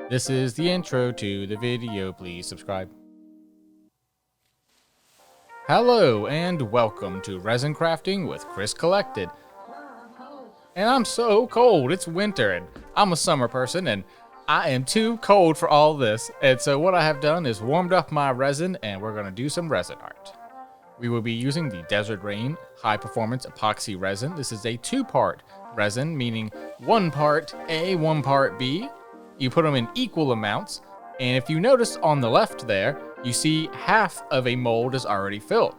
This is the intro to the video. Please subscribe. Hello and welcome to Resin Crafting with Chris Collected. And I'm so cold. It's winter and I'm a summer person and I am too cold for all this. And so what I have done is warmed up my resin and we're going to do some resin art. We will be using the Desert Rain high performance epoxy resin. This is a two-part resin, meaning one part A, one part B. You put them in equal amounts. And if you notice on the left there, you see half of a mold is already filled.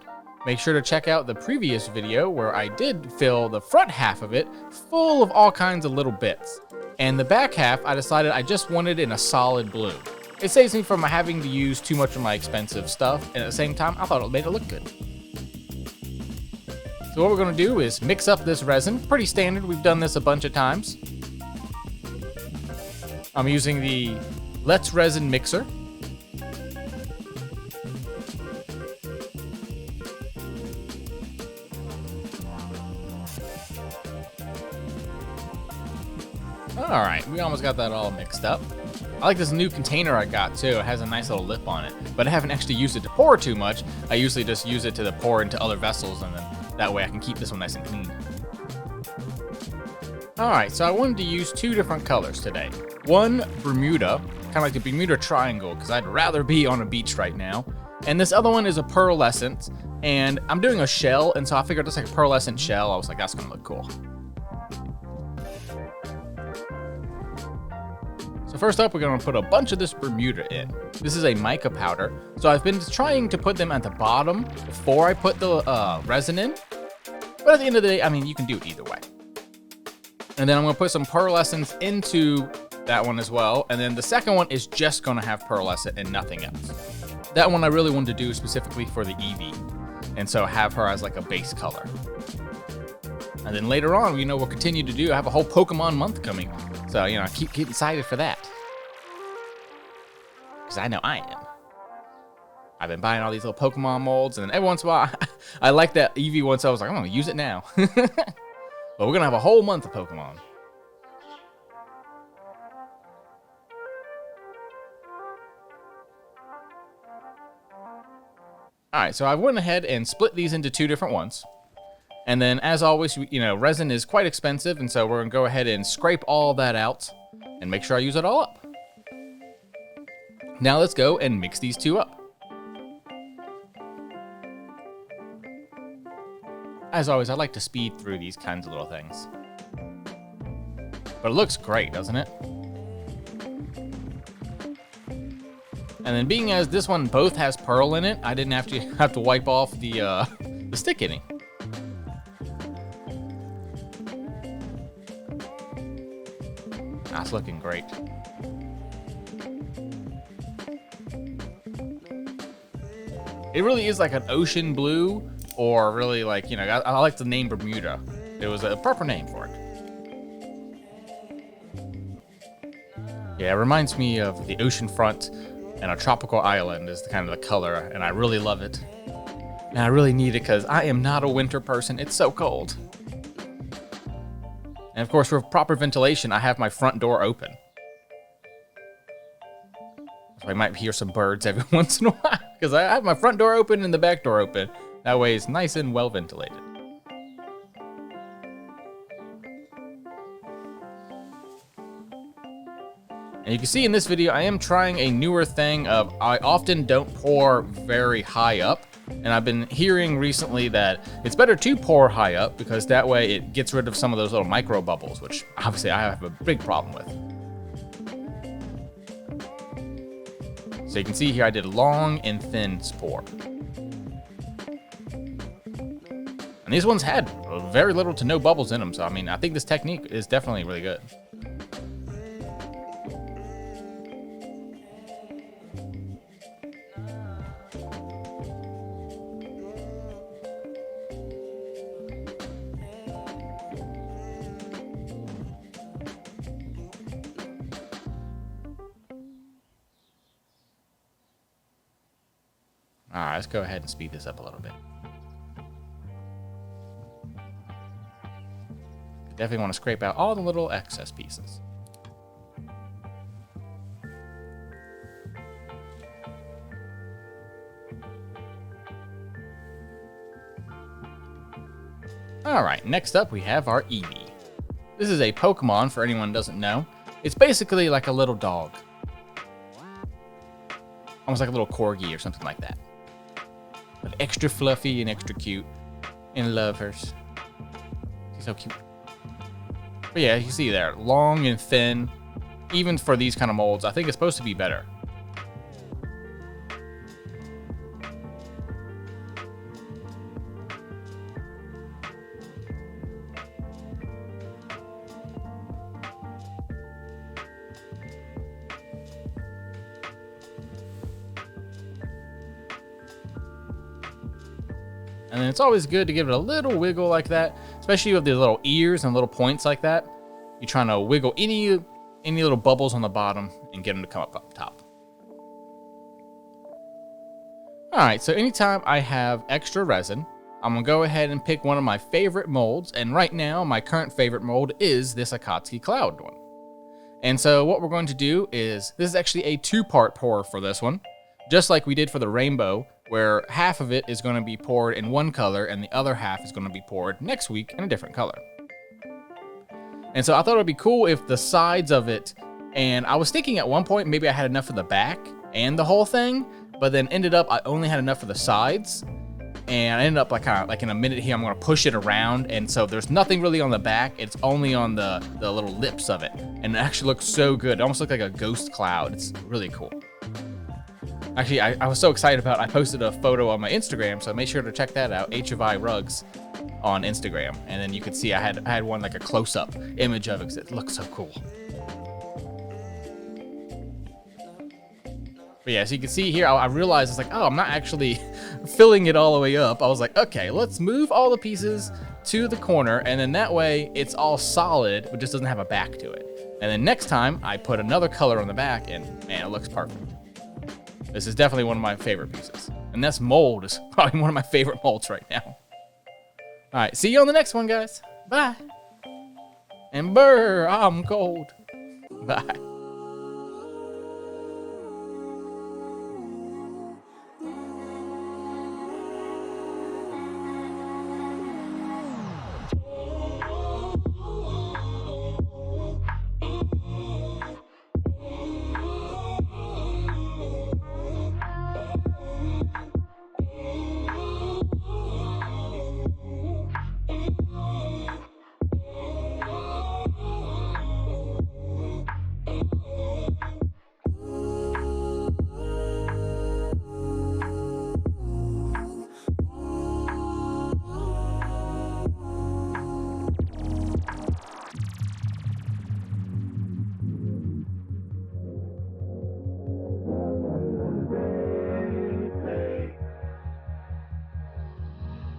Make sure to check out the previous video where I did fill the front half of it full of all kinds of little bits. And the back half, I decided I just wanted in a solid blue. It saves me from having to use too much of my expensive stuff, and at the same time, I thought it made it look good. So what we're gonna do is mix up this resin. Pretty standard, we've done this a bunch of times. I'm using the Let's Resin mixer. All right, we almost got that all mixed up. I like this new container I got too. It has a nice little lip on it, but I haven't actually used it to pour too much. I usually just use it to pour into other vessels, and then that way I can keep this one nice and clean. All right, so I wanted to use two different colors today. One, Bermuda, kind of like the Bermuda Triangle, because I'd rather be on a beach right now. And this other one is a pearlescent, and I'm doing a shell, and so I figured just like a pearlescent shell, I was like, that's gonna look cool. So first up, we're gonna put a bunch of this Bermuda in. This is a mica powder. So I've been trying to put them at the bottom before I put the resin in. But at the end of the day, I mean, you can do it either way. And then I'm gonna put some pearlescence into that one as well. And then the second one is just gonna have pearlescent and nothing else. That one I really wanted to do specifically for the Eevee. And so have her as like a base color. And then later on, we'll continue to do, I have a whole Pokemon month coming. So, keep excited for that. Because I know I am. I've been buying all these little Pokemon molds, and then every once in a while, I like that Eevee one, so I was like, I'm going to use it now. But we're going to have a whole month of Pokemon. Alright, so I went ahead and split these into two different ones. And then, as always, resin is quite expensive, and so we're going to go ahead and scrape all that out and make sure I use it all up. Now let's go and mix these two up. As always, I like to speed through these kinds of little things. But it looks great, doesn't it? And then being as this one both has pearl in it, I didn't have to wipe off the stick any. That's looking great. It really is like an ocean blue, or really like, I like the name Bermuda. It was a proper name for it. Yeah, it reminds me of the ocean front and a tropical island is kind of the color, and I really love it. And I really need it because I am not a winter person. It's so cold. And of course, for proper ventilation, I have my front door open. So I might hear some birds every once in a while, because I have my front door open and the back door open. That way it's nice and well ventilated. And you can see in this video, I am trying a newer thing of I often don't pour very high up. And I've been hearing recently that it's better to pour high up because that way it gets rid of some of those little micro bubbles, which obviously I have a big problem with. So you can see here I did long and thin pour. And these ones had very little to no bubbles in them, so I mean, I think this technique is definitely really good. All right, let's go ahead and speed this up a little bit. Definitely want to scrape out all the little excess pieces. Alright, next up we have our Eevee. This is a Pokemon for anyone who doesn't know. It's basically like a little dog. Almost like a little corgi or something like that. But extra fluffy and extra cute. And love hers. She's so cute. But yeah, you see there, long and thin. Even for these kind of molds, I think it's supposed to be better. And then it's always good to give it a little wiggle like that, especially with the little ears and little points like that. You're trying to wiggle any little bubbles on the bottom and get them to come up top. All right, so anytime I have extra resin, I'm gonna go ahead and pick one of my favorite molds. And right now, my current favorite mold is this Akatsuki Cloud one. And so what we're going to do is, this is actually a 2-part pour for this one, just like we did for the rainbow, where half of it is going to be poured in one color and the other half is going to be poured next week in a different color. And so I thought it would be cool if the sides of it, and I was thinking at one point maybe I had enough for the back and the whole thing, but then ended up I only had enough for the sides, and I ended up like in a minute here I'm going to push it around, and so there's nothing really on the back, it's only on the little lips of it, and it actually looks so good. It almost looked like a ghost cloud. It's really cool. Actually, I was so excited about it, I posted a photo on my Instagram, so make sure to check that out, HFI Rugs on Instagram. And then you could see I had one like a close-up image of it because it looks so cool. But yeah, so you can see here, I realized it's like, oh, I'm not actually filling it all the way up. I was like, okay, let's move all the pieces to the corner, and then that way it's all solid, but just doesn't have a back to it. And then next time, I put another color on the back, and man, it looks perfect. This is definitely one of my favorite pieces. And this mold is probably one of my favorite molds right now. All right, see you on the next one, guys. Bye. And brrr, I'm cold. Bye.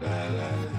La, la, la.